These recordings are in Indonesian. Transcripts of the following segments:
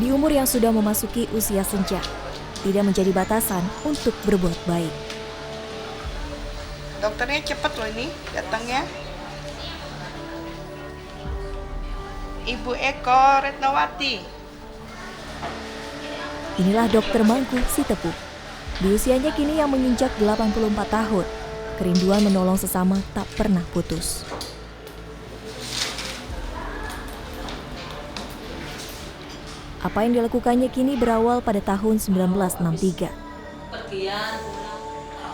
Di umur yang sudah memasuki usia senja, tidak menjadi batasan untuk berbuat baik. Dokternya cepat loh ini datangnya. Ibu Eko Retnawati. Inilah Dokter Mangku Sitepu. Di usianya kini yang menginjak 84 tahun, kerinduan menolong sesama tak pernah putus. Apa yang dilakukannya kini berawal pada tahun 1963.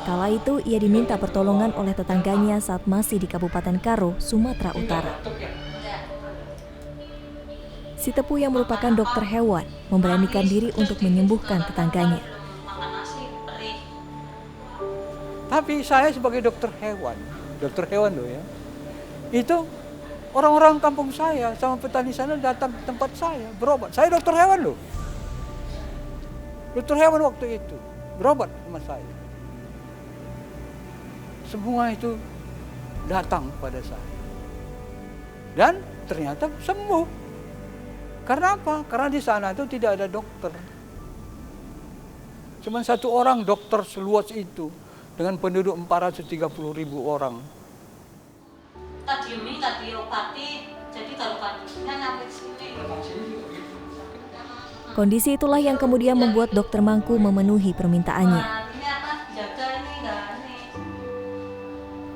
Kala itu ia diminta pertolongan oleh tetangganya saat masih di Kabupaten Karo, Sumatera Utara. Sitepu yang merupakan dokter hewan memberanikan diri untuk menyembuhkan tetangganya. Tapi saya sebagai dokter hewan loh ya, itu orang-orang kampung saya sama petani sana datang ke tempat saya berobat. Saya dokter hewan loh. Dokter hewan waktu itu berobat sama saya. Semua itu datang pada saya. Dan ternyata sembuh. Karena apa? Karena di sana itu tidak ada dokter. Cuma satu orang dokter seluas itu dengan penduduk 430.000 orang. Tadi obati, jadi kalau kandungnya nyampe sini. Kondisi itulah yang kemudian membuat Dokter Mangku memenuhi permintaannya.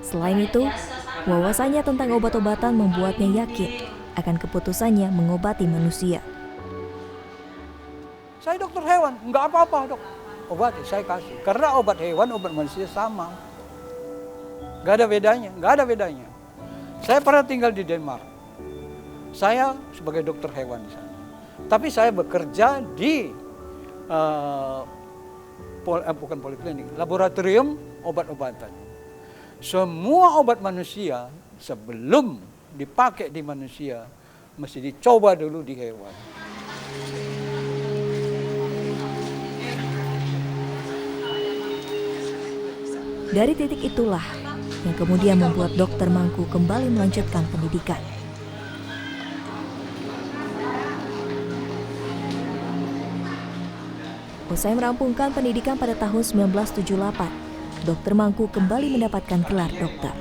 Selain itu, wawasannya tentang obat-obatan membuatnya yakin akan keputusannya mengobati manusia. Saya dokter hewan, enggak apa-apa dok. Obat saya kasih. Karena obat hewan, obat manusia sama. Enggak ada bedanya. Saya pernah tinggal di Denmark. Saya sebagai dokter hewan di sana. Tapi saya bekerja di bukan poliklinik, laboratorium obat-obatan. Semua obat manusia sebelum dipakai di manusia mesti dicoba dulu di hewan. Dari titik itulah yang kemudian membuat Dokter Mangku kembali melanjutkan pendidikan. Usai merampungkan pendidikan pada tahun 1978, Dokter Mangku kembali mendapatkan gelar dokter.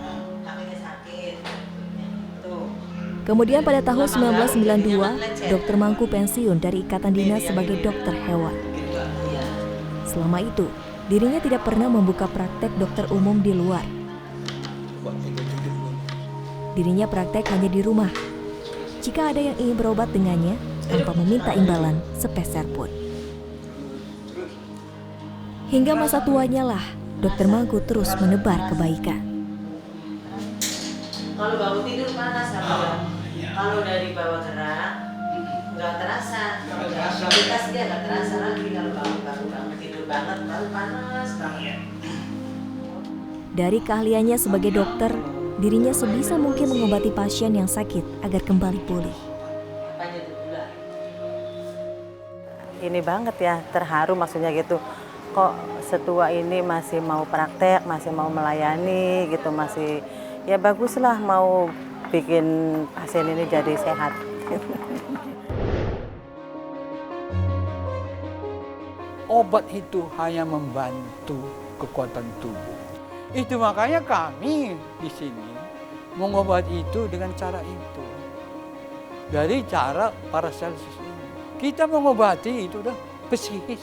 Kemudian pada tahun 1992, Dokter Mangku pensiun dari Ikatan Dinas sebagai dokter hewan. Selama itu, dirinya tidak pernah membuka praktek dokter umum di luar. Dirinya praktek hanya di rumah. Jika ada yang ingin berobat dengannya, tanpa meminta imbalan sepeser pun. Hingga masa tuanya lah, Dokter Mangku terus menebar kebaikan. Kalau bangun tidur panas kalau dari bawah gerak nggak terasa. Kalau aktivitas dia nggak terasa lagi. Kalau bangun tidur banget baru panas banget. Dari keahliannya sebagai dokter, dirinya sebisa mungkin mengobati pasien yang sakit agar kembali pulih. Ini banget ya, terharu maksudnya gitu. Kok setua ini masih mau praktek, masih mau melayani gitu, masih ya baguslah mau bikin pasien ini jadi sehat. Obat itu hanya membantu kekuatan tubuh. Itu makanya kami di sini mengobati itu dengan cara itu. Dari cara Paracelsus ini. Kita mengobati itu udah psikis.